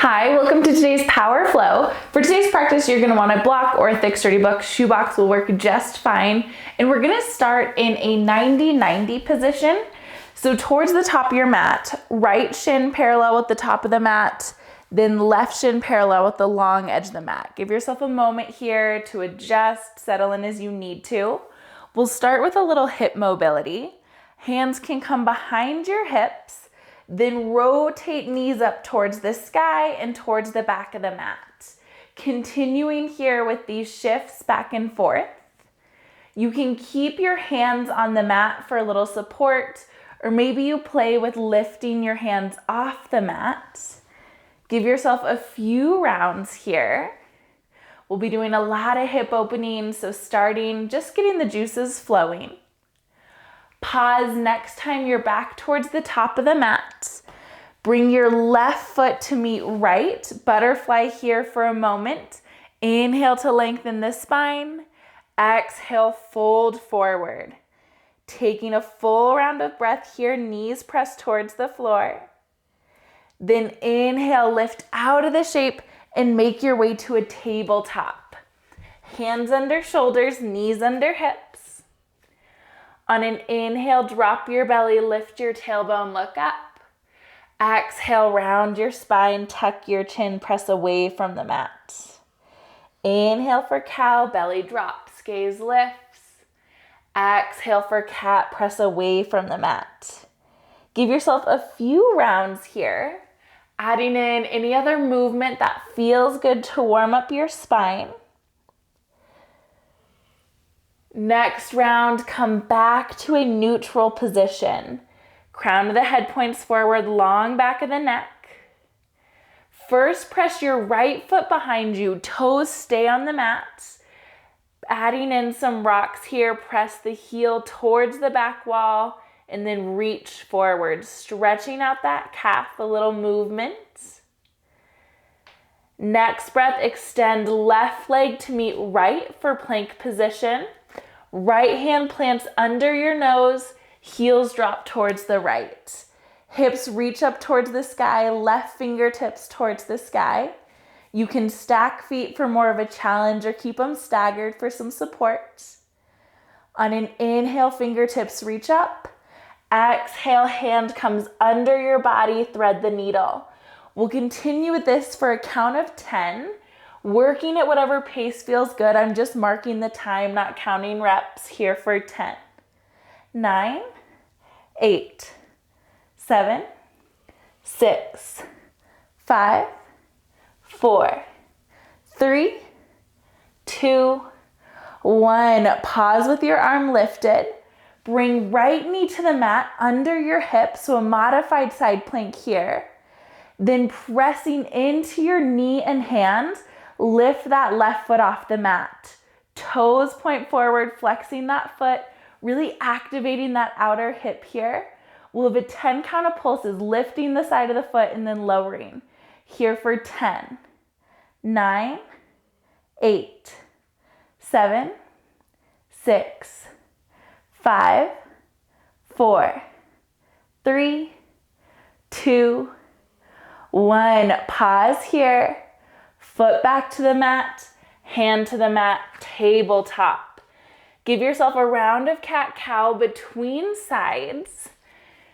Hi, welcome to today's Power Flow. For today's practice, you're going to want a block or a thick sturdy book. Shoebox will work just fine. And we're going to start in a 90-90 position. So towards the top of your mat, right shin parallel with the top of the mat, then left shin parallel with the long edge of the mat. Give yourself a moment here to adjust, settle in as you need to. We'll start with a little hip mobility. Hands can come behind your hips. Then rotate knees up towards the sky and towards the back of the mat. Continuing here with these shifts back and forth. You can keep your hands on the mat for a little support, or maybe you play with lifting your hands off the mat. Give yourself a few rounds here. We'll be doing a lot of hip openings, so starting, just getting the juices flowing. Pause next time you're back towards the top of the mat. Bring your left foot to meet right. Butterfly here for a moment. Inhale to lengthen the spine. Exhale, fold forward. Taking a full round of breath here, knees press towards the floor. Then inhale, lift out of the shape and make your way to a tabletop. Hands under shoulders, knees under hips. On an inhale, drop your belly, lift your tailbone, look up. Exhale, round your spine, tuck your chin, press away from the mat. Inhale for cow, belly drops, gaze lifts. Exhale for cat, press away from the mat. Give yourself a few rounds here, adding in any other movement that feels good to warm up your spine. Next round, come back to a neutral position. Crown of the head points forward, long back of the neck. First, press your right foot behind you, toes stay on the mat. Adding in some rocks here, press the heel towards the back wall and then reach forward, stretching out that calf, a little movement. Next breath, extend left leg to meet right for plank position. Right hand plants under your nose, heels drop towards the right. Hips reach up towards the sky, left fingertips towards the sky. You can stack feet for more of a challenge or keep them staggered for some support. On an inhale, fingertips reach up. Exhale, hand comes under your body, thread the needle. We'll continue with this for a count of 10. Working at whatever pace feels good. I'm just marking the time, not counting reps here for 10, 9, 8, 7, 6, 5, 4, 3, 2, 1. Pause with your arm lifted. Bring right knee to the mat under your hip, so a modified side plank here. Then pressing into your knee and hands, lift that left foot off the mat. Toes point forward, flexing that foot, really activating that outer hip here. We'll have a 10 count of pulses, lifting the side of the foot and then lowering. Here for 10, 9, 8, 7, 6, 5, 4, 3, 2, 1. Pause here. Foot back to the mat, hand to the mat, tabletop. Give yourself a round of cat-cow between sides.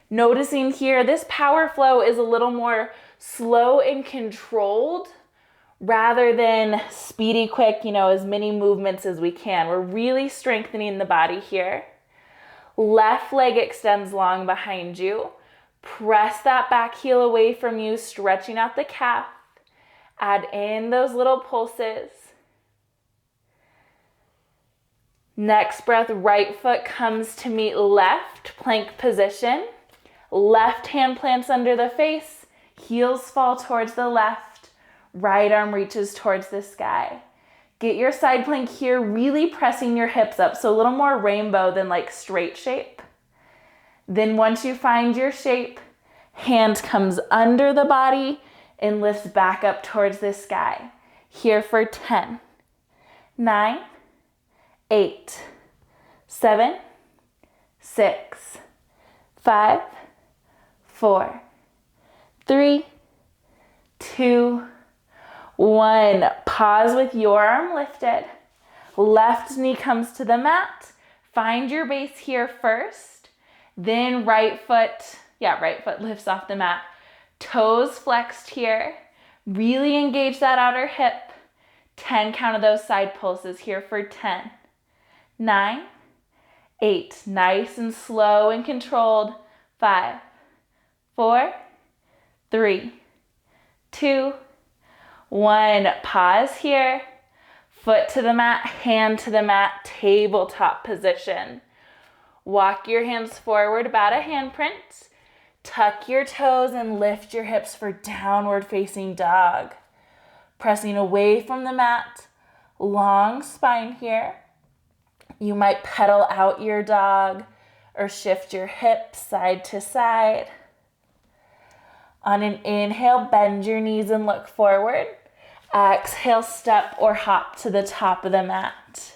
Noticing here, this power flow is a little more slow and controlled rather than speedy, quick, as many movements as we can. We're really strengthening the body here. Left leg extends long behind you. Press that back heel away from you, stretching out the calf. Add in those little pulses. Next breath, right foot comes to meet left, plank position. Left hand plants under the face, heels fall towards the left, right arm reaches towards the sky. Get your side plank here, really pressing your hips up, so a little more rainbow than like straight shape. Then once you find your shape, hand comes under the body, and lift back up towards the sky. Here for 10, 9, 8, 7, 6, 5, 4, 3, 2, 1. Pause with your arm lifted. Left knee comes to the mat. Find your base here first. Then right foot lifts off the mat. Toes flexed here. Really engage that outer hip. 10 count of those side pulses here for 10, 9, 8. Nice and slow and controlled. 5, 4, 3, 2, 1. Pause here. Foot to the mat, hand to the mat, tabletop position. Walk your hands forward about a handprint. Tuck your toes and lift your hips for downward facing dog. Pressing away from the mat, long spine here. You might pedal out your dog or shift your hips side to side. On an inhale, bend your knees and look forward. Exhale, step or hop to the top of the mat.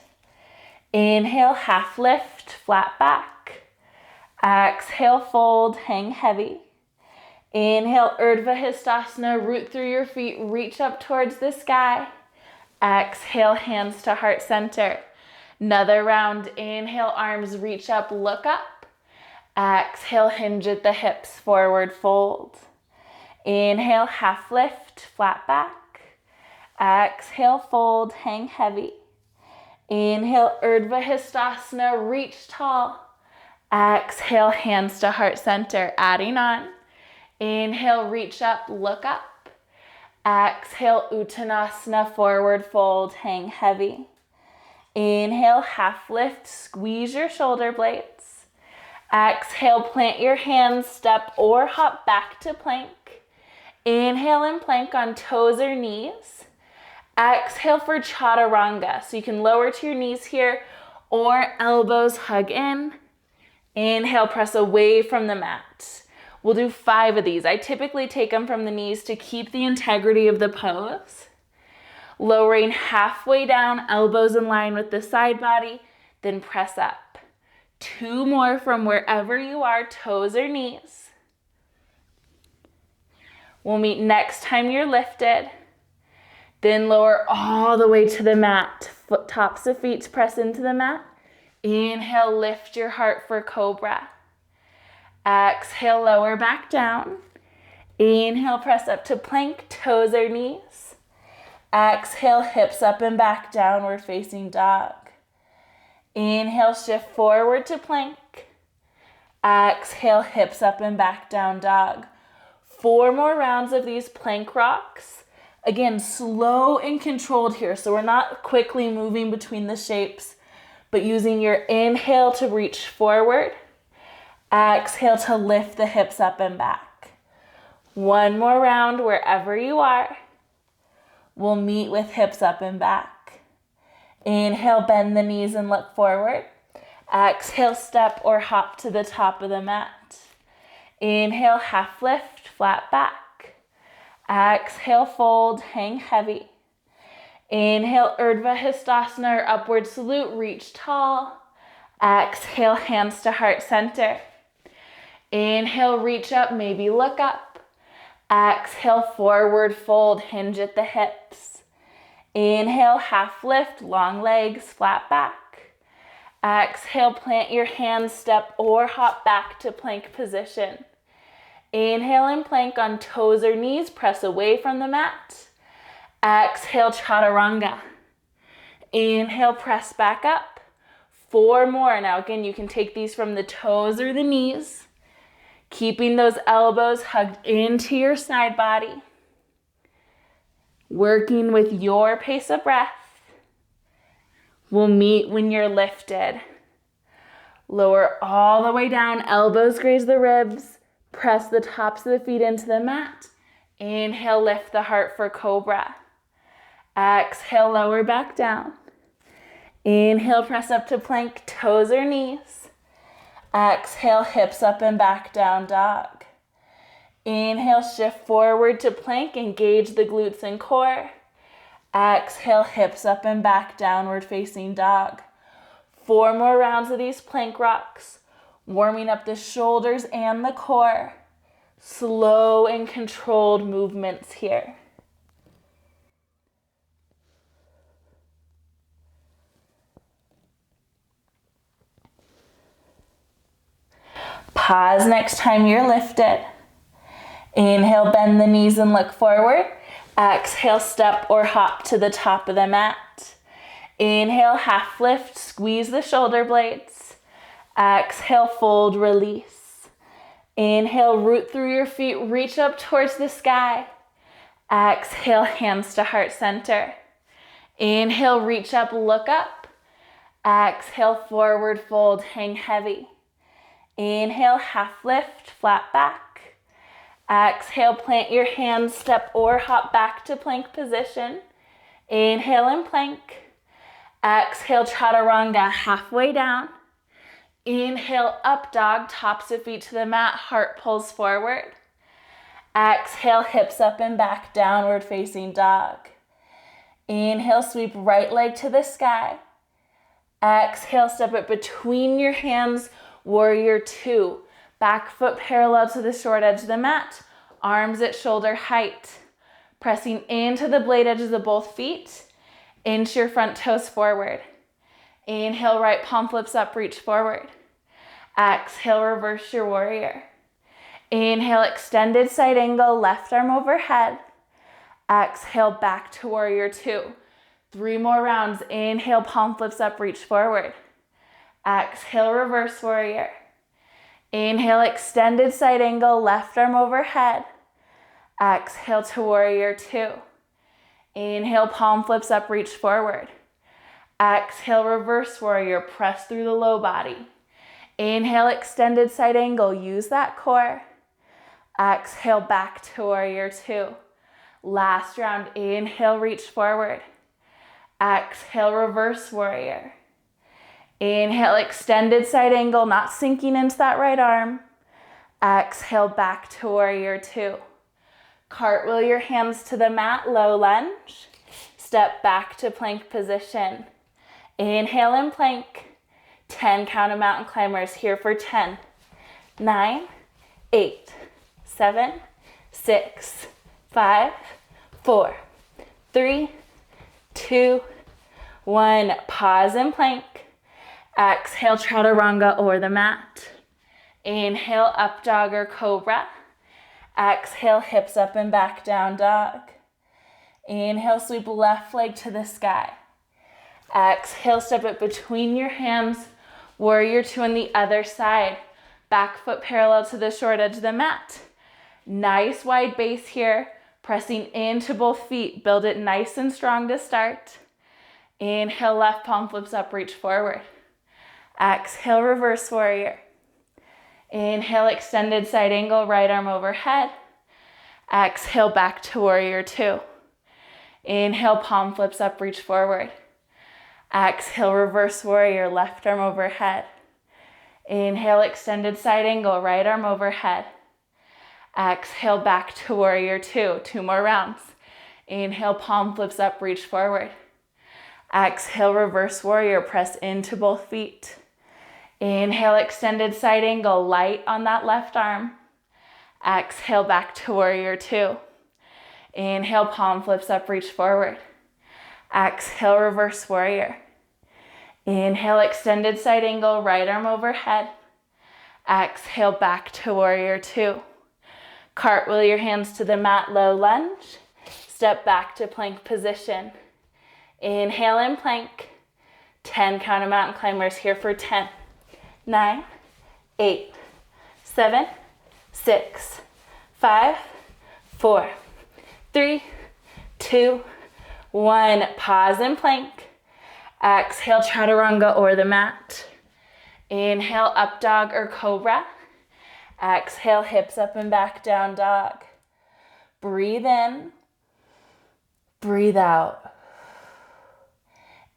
Inhale, half lift, flat back. Exhale, fold, hang heavy. Inhale, Urdhva Hastasana, root through your feet, reach up towards the sky. Exhale, hands to heart center. Another round, inhale, arms reach up, look up. Exhale, hinge at the hips, forward fold. Inhale, half lift, flat back. Exhale, fold, hang heavy. Inhale, Urdhva Hastasana, reach tall. Exhale, hands to heart center, adding on. Inhale, reach up, look up. Exhale, Uttanasana, forward fold, hang heavy. Inhale, half lift, squeeze your shoulder blades. Exhale, plant your hands, step or hop back to plank. Inhale and plank on toes or knees. Exhale for chaturanga. So you can lower to your knees here or elbows hug in. Inhale, press away from the mat. We'll do 5 of these. I typically take them from the knees to keep the integrity of the pose. Lowering halfway down, elbows in line with the side body, then press up. 2 more from wherever you are, toes or knees. We'll meet next time you're lifted. Then lower all the way to the mat. Tops of feet press into the mat. Inhale, lift your heart for cobra. Exhale, lower back down. Inhale, press up to plank, toes or knees. Exhale, hips up and back, downward facing dog. Inhale, shift forward to plank. Exhale, hips up and back, down dog. 4 more rounds of these plank rocks. Again, slow and controlled here, so we're not quickly moving between the shapes, but using your inhale to reach forward. Exhale to lift the hips up and back. 1 more round wherever you are. We'll meet with hips up and back. Inhale, bend the knees and look forward. Exhale, step or hop to the top of the mat. Inhale, half lift, flat back. Exhale, fold, hang heavy. Inhale, Urdhva Hastasana or upward salute, reach tall. Exhale, hands to heart center. Inhale, reach up, maybe look up. Exhale, forward fold, hinge at the hips. Inhale, half lift, long legs, flat back. Exhale, plant your hands, step or hop back to plank position. Inhale and plank on toes or knees, press away from the mat. Exhale, chaturanga. Inhale, press back up. 4 more. Now again, you can take these from the toes or the knees, keeping those elbows hugged into your side body. Working with your pace of breath. We'll meet when you're lifted. Lower all the way down, elbows graze the ribs. Press the tops of the feet into the mat. Inhale, lift the heart for cobra. Exhale, lower back down. Inhale, press up to plank, toes or knees. Exhale, hips up and back, down dog. Inhale, shift forward to plank, engage the glutes and core. Exhale, hips up and back, downward facing dog. 4 more rounds of these plank rocks, warming up the shoulders and the core. Slow and controlled movements here. Pause next time you're lifted. Inhale, bend the knees and look forward. Exhale, step or hop to the top of the mat. Inhale, half lift, squeeze the shoulder blades. Exhale, fold, release. Inhale, root through your feet, reach up towards the sky. Exhale, hands to heart center. Inhale, reach up, look up. Exhale, forward fold, hang heavy. Inhale, half lift, flat back. Exhale, plant your hands, step or hop back to plank position. Inhale and plank. Exhale, chaturanga, halfway down. Inhale, up dog, tops of feet to the mat, heart pulls forward. Exhale, hips up and back, downward facing dog. Inhale, sweep right leg to the sky. Exhale, step it between your hands, warrior two. Back foot parallel to the short edge of the mat, arms at shoulder height. Pressing into the blade edges of both feet, inch your front toes forward. Inhale, right palm flips up, reach forward. Exhale, reverse your warrior. Inhale, extended side angle, left arm overhead. Exhale, back to warrior two. 3 more rounds. Inhale, palm flips up, reach forward. Exhale, reverse warrior. Inhale, extended side angle, left arm overhead. Exhale to warrior two. Inhale, palm flips up, reach forward. Exhale, reverse warrior, press through the low body. Inhale, extended side angle, use that core. Exhale, back to warrior two. Last round, inhale, reach forward. Exhale, reverse warrior. Inhale, extended side angle, not sinking into that right arm. Exhale, back to warrior two. Cartwheel your hands to the mat, low lunge. Step back to plank position. Inhale and plank. 10 count of mountain climbers here for 10, 9, 8, 7, 6, 5, 4, 3, 2, 1. Pause and plank. Exhale, chaturanga or the mat. Inhale, up dog or cobra. Exhale, hips up and back, down dog. Inhale, sweep left leg to the sky. Exhale, step it between your hands, warrior two on the other side. Back foot parallel to the short edge of the mat. Nice wide base here, pressing into both feet. Build it nice and strong to start. Inhale, left palm flips up, reach forward. Exhale, reverse warrior. Inhale, extended side angle, right arm overhead. Exhale, back to warrior two. Inhale, palm flips up, reach forward. Exhale, reverse warrior, left arm overhead. Inhale, extended side angle, right arm overhead. Exhale, back to warrior two. 2 more rounds. Inhale, palm flips up, reach forward. Exhale, reverse warrior, press into both feet. Inhale, extended side angle, light on that left arm. Exhale, back to warrior two. Inhale, palm flips up, reach forward. Exhale, reverse warrior. Inhale, extended side angle, right arm overhead. Exhale, back to warrior two. Cartwheel your hands to the mat, low lunge. Step back to plank position. Inhale and plank. 10 count of mountain climbers here for 10, 9, 8, 7, 6, 5, 4, 3, 2, 1. Pause and plank. Exhale, chaturanga or the mat. Inhale, up dog or cobra. Exhale, hips up and back, down dog. Breathe in. Breathe out.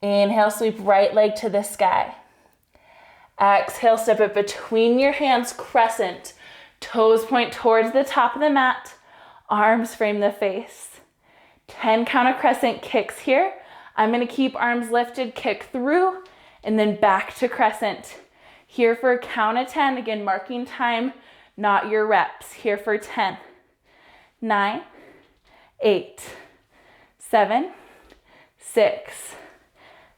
Inhale, sweep right leg to the sky. Exhale, step it between your hands, crescent. Toes point towards the top of the mat. Arms frame the face. 10 count of crescent kicks here. I'm going to keep arms lifted, kick through, and then back to crescent. Here for a count of 10. Again, marking time, not your reps. Here for 10, 9, 8, 7, 6,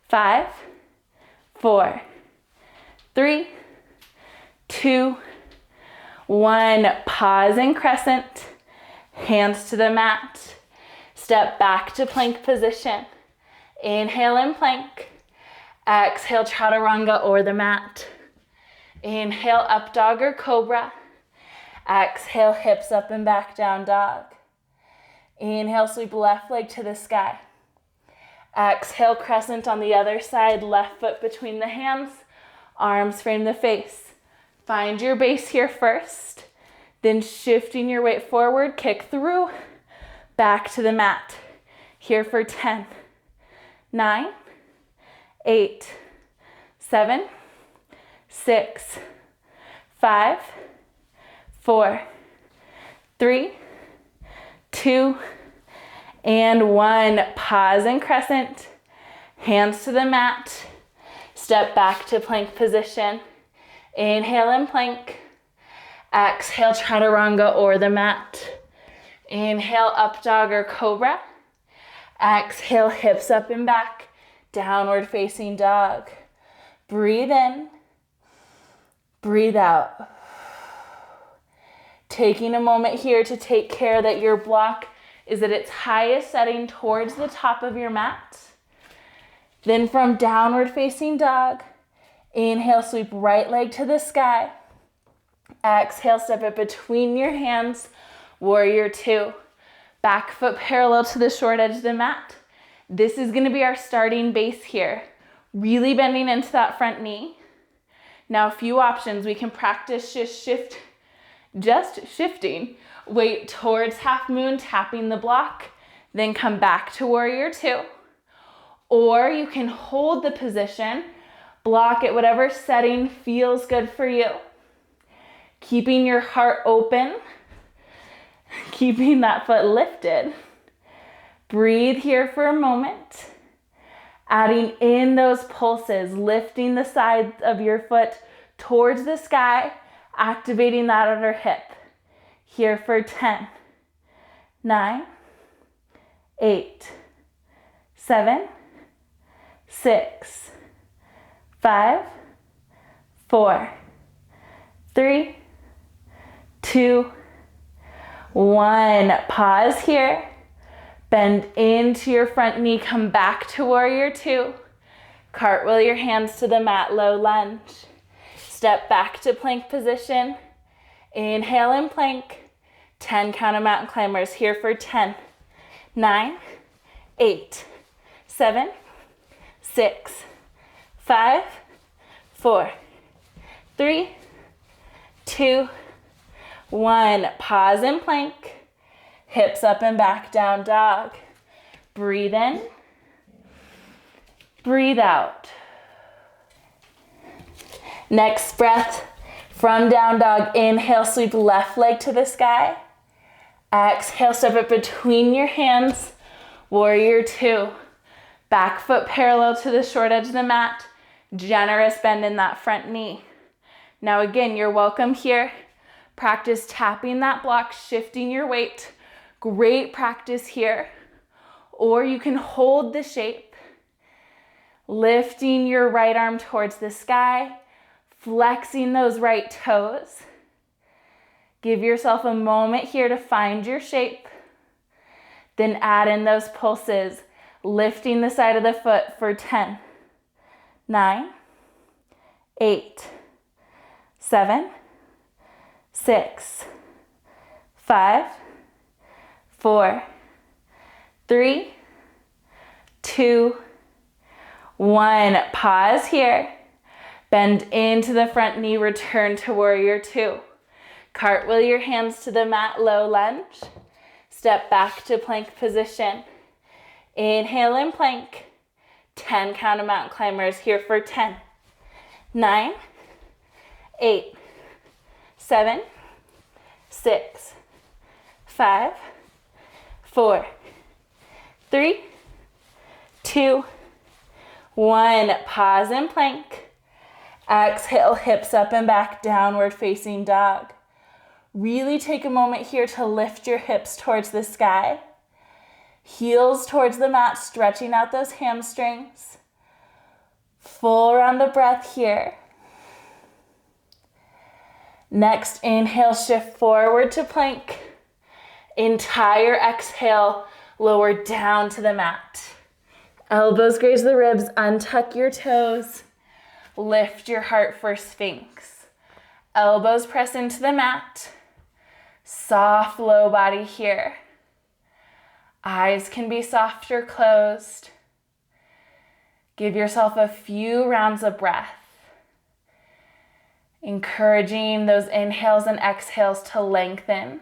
5, 4, 3, 2, 1, pause in crescent, hands to the mat. Step back to plank position. Inhale in plank. Exhale, chaturanga or the mat. Inhale, up dog or cobra. Exhale, hips up and back, down dog. Inhale, sweep left leg to the sky. Exhale, crescent on the other side, left foot between the hands, arms frame the face. Find your base here first, then shifting your weight forward, kick through, back to the mat. Here for 10, 9, 8, 7, 6, 5, 4, 3, 2, and 1. Pause and crescent, hands to the mat. Step back to plank position. Inhale in plank. Exhale, chaturanga or the mat. Inhale, up dog or cobra. Exhale, hips up and back, downward facing dog. Breathe in, breathe out. Taking a moment here to take care that your block is at its highest setting towards the top of your mat. Then from downward facing dog, inhale, sweep right leg to the sky. Exhale, step it between your hands, warrior 2. Back foot parallel to the short edge of the mat. This is gonna be our starting base here. Really bending into that front knee. Now a few options. We can practice just shifting weight towards half moon, tapping the block, then come back to warrior 2. Or you can hold the position, block at whatever setting feels good for you. Keeping your heart open, keeping that foot lifted. Breathe here for a moment. Adding in those pulses, lifting the side of your foot towards the sky, activating that outer hip. Here for 10, 9, 8, 7, 6, 5, 4, 3, 2, 1. Pause here. Bend into your front knee. Come back to warrior 2. Cartwheel your hands to the mat, low lunge. Step back to plank position. Inhale in plank. 10 count of mountain climbers. Here for 10, 9, 8, 7, 6, 5, 4, 3, 2, 1. Pause in plank. Hips up and back, down dog. Breathe in. Breathe out. Next breath, from down dog, inhale, sweep left leg to the sky. Exhale, step it between your hands, warrior 2. Back foot parallel to the short edge of the mat. Generous bend in that front knee. Now again, you're welcome here. Practice tapping that block, shifting your weight. Great practice here. Or you can hold the shape, lifting your right arm towards the sky, flexing those right toes. Give yourself a moment here to find your shape. Then add in those pulses, lifting the side of the foot for 10, 9, 8, 7, 6, 5, 4, 3, 2, 1. Pause here. Bend into the front knee, return to warrior 2. Cartwheel your hands to the mat, low lunge. Step back to plank position. Inhale in plank. 10 count of mountain climbers. Here for 10, 9, 8, 7, 6, 5, 4, 3, 2, 1. Pause in plank. Exhale, hips up and back, downward facing dog. Really take a moment here to lift your hips towards the sky. Heels towards the mat, stretching out those hamstrings. Full round of breath here. Next, inhale, shift forward to plank. Entire exhale, lower down to the mat. Elbows graze the ribs, untuck your toes. Lift your heart for Sphinx. Elbows press into the mat. Soft low body here. Eyes can be soft or closed. Give yourself a few rounds of breath. Encouraging those inhales and exhales to lengthen.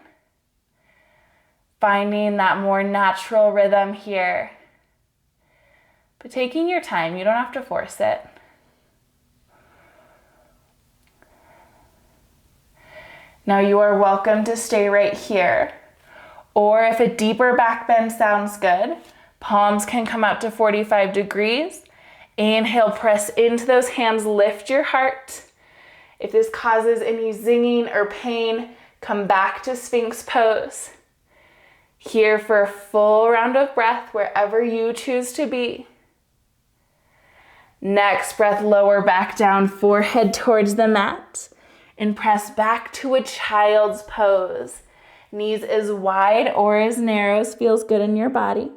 Finding that more natural rhythm here. But taking your time, you don't have to force it. Now you are welcome to stay right here. Or if a deeper back bend sounds good, palms can come out to 45 degrees. Inhale, press into those hands, lift your heart. If this causes any zinging or pain, come back to Sphinx pose. Here for a full round of breath wherever you choose to be. Next breath, lower back down, forehead towards the mat, and press back to a child's pose. Knees as wide or as narrow as feels good in your body.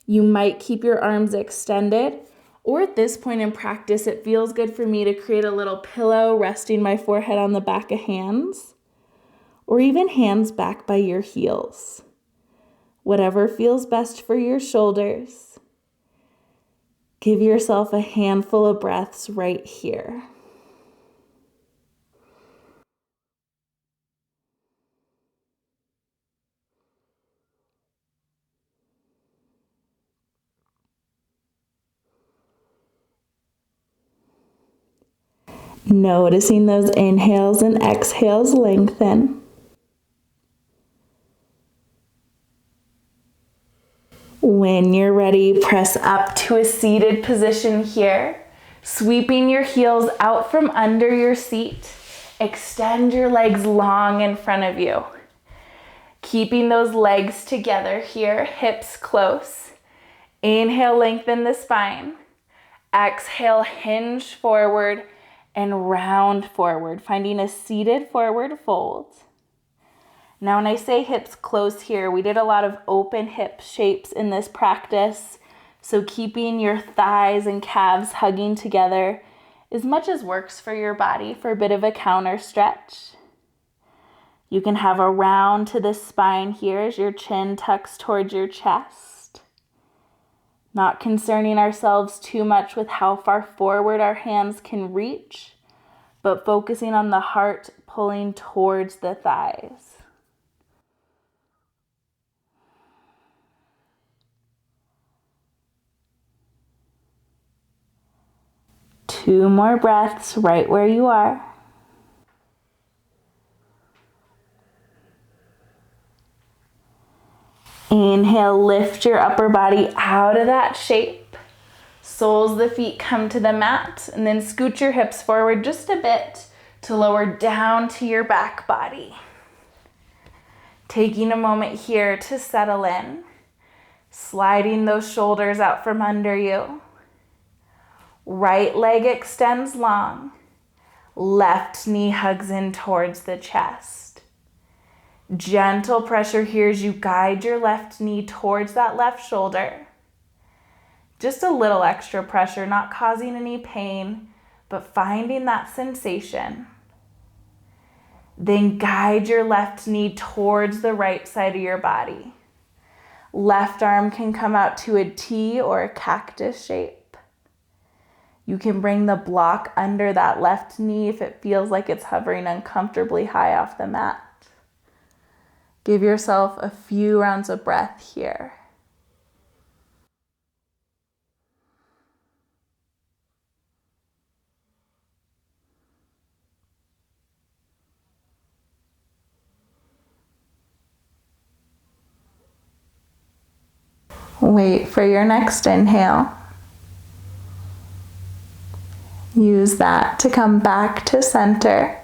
You might keep your arms extended, or at this point in practice, it feels good for me to create a little pillow resting my forehead on the back of hands, or even hands back by your heels. Whatever feels best for your shoulders. Give yourself a handful of breaths right here. Noticing those inhales and exhales lengthen. When you're ready, press up to a seated position here, sweeping your heels out from under your seat. Extend your legs long in front of you. Keeping those legs together here, hips close. Inhale, lengthen the spine. Exhale, hinge forward and round forward, finding a seated forward fold. Now, when I say hips close here, we did a lot of open hip shapes in this practice. So keeping your thighs and calves hugging together as much as works for your body for a bit of a counter stretch. You can have a round to the spine here as your chin tucks towards your chest. Not concerning ourselves too much with how far forward our hands can reach, but focusing on the heart pulling towards the thighs. Two more breaths right where you are. Inhale, lift your upper body out of that shape. Soles of the feet come to the mat, and then scoot your hips forward just a bit to lower down to your back body. Taking a moment here to settle in, sliding those shoulders out from under you. Right leg extends long. Left knee hugs in towards the chest. Gentle pressure here as you guide your left knee towards that left shoulder. Just a little extra pressure, not causing any pain, but finding that sensation. Then guide your left knee towards the right side of your body. Left arm can come out to a T or a cactus shape. You can bring the block under that left knee if it feels like it's hovering uncomfortably high off the mat. Give yourself a few rounds of breath here. Wait for your next inhale. Use that to come back to center.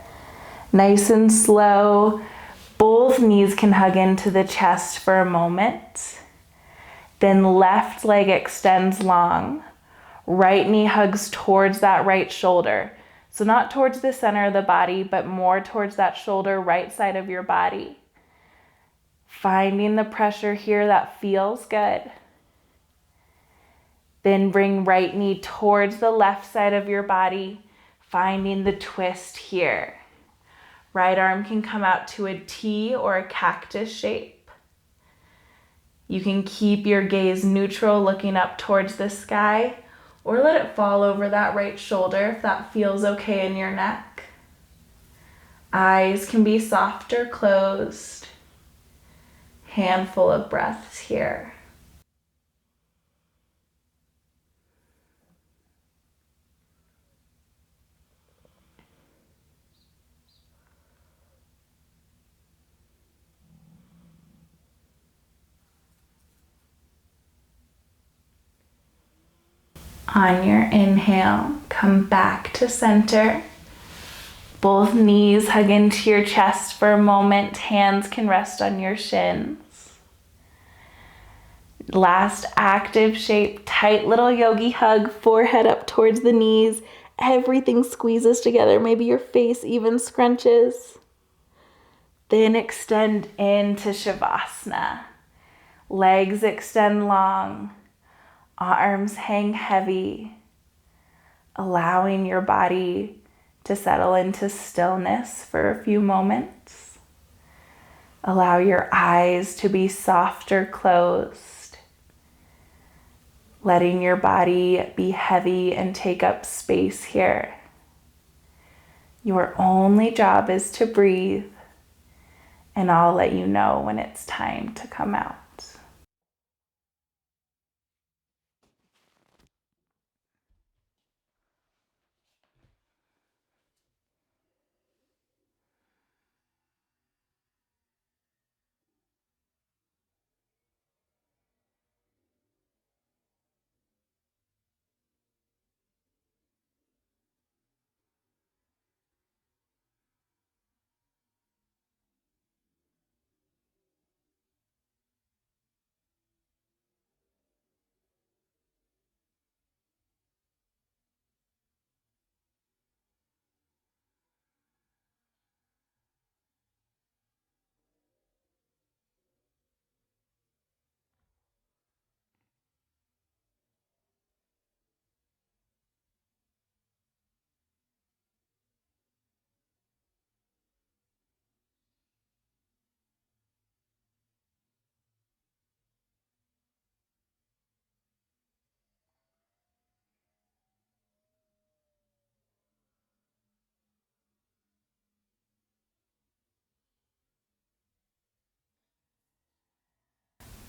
Nice and slow. Both knees can hug into the chest for a moment. Then left leg extends long. Right knee hugs towards that right shoulder. So not towards the center of the body, but more towards that shoulder right side of your body. Finding the pressure here that feels good. Then bring right knee towards the left side of your body, finding the twist here. Right arm can come out to a T or a cactus shape. You can keep your gaze neutral, looking up towards the sky, or let it fall over that right shoulder if that feels okay in your neck. Eyes can be soft or closed. Handful of breaths here. On your inhale, come back to center. Both knees hug into your chest for a moment. Hands can rest on your shins. Last active shape, tight little yogi hug, forehead up towards the knees. Everything squeezes together. Maybe your face even scrunches. Then extend into Shavasana. Legs extend long. Arms hang heavy, allowing your body to settle into stillness for a few moments. Allow your eyes to be softer closed, letting your body be heavy and take up space here. Your only job is to breathe, and I'll let you know when it's time to come out.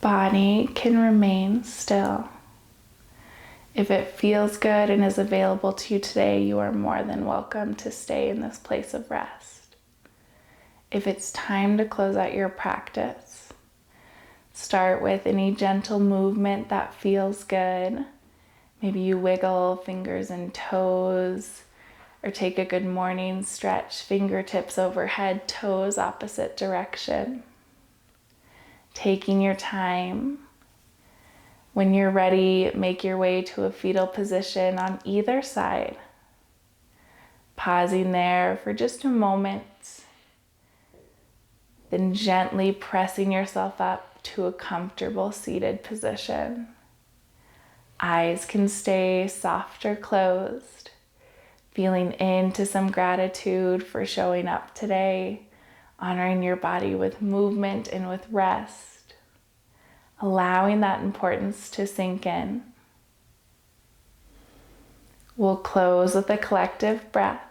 Body can remain still. If it feels good and is available to you today, you are more than welcome to stay in this place of rest. If it's time to close out your practice, start with any gentle movement that feels good. Maybe you wiggle fingers and toes, or take a good morning stretch, fingertips overhead, toes opposite direction. Taking your time. When you're ready, make your way to a fetal position on either side. Pausing there for just a moment. Then gently pressing yourself up to a comfortable seated position. Eyes can stay soft or closed. Feeling into some gratitude for showing up today. Honoring your body with movement and with rest. Allowing that importance to sink in. We'll close with a collective breath.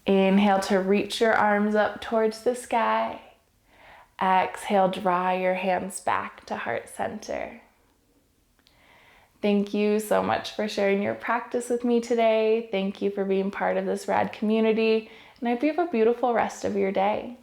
Inhale to reach your arms up towards the sky. Exhale, draw your hands back to heart center. Thank you so much for sharing your practice with me today. Thank you for being part of this rad community. And I hope you have a beautiful rest of your day.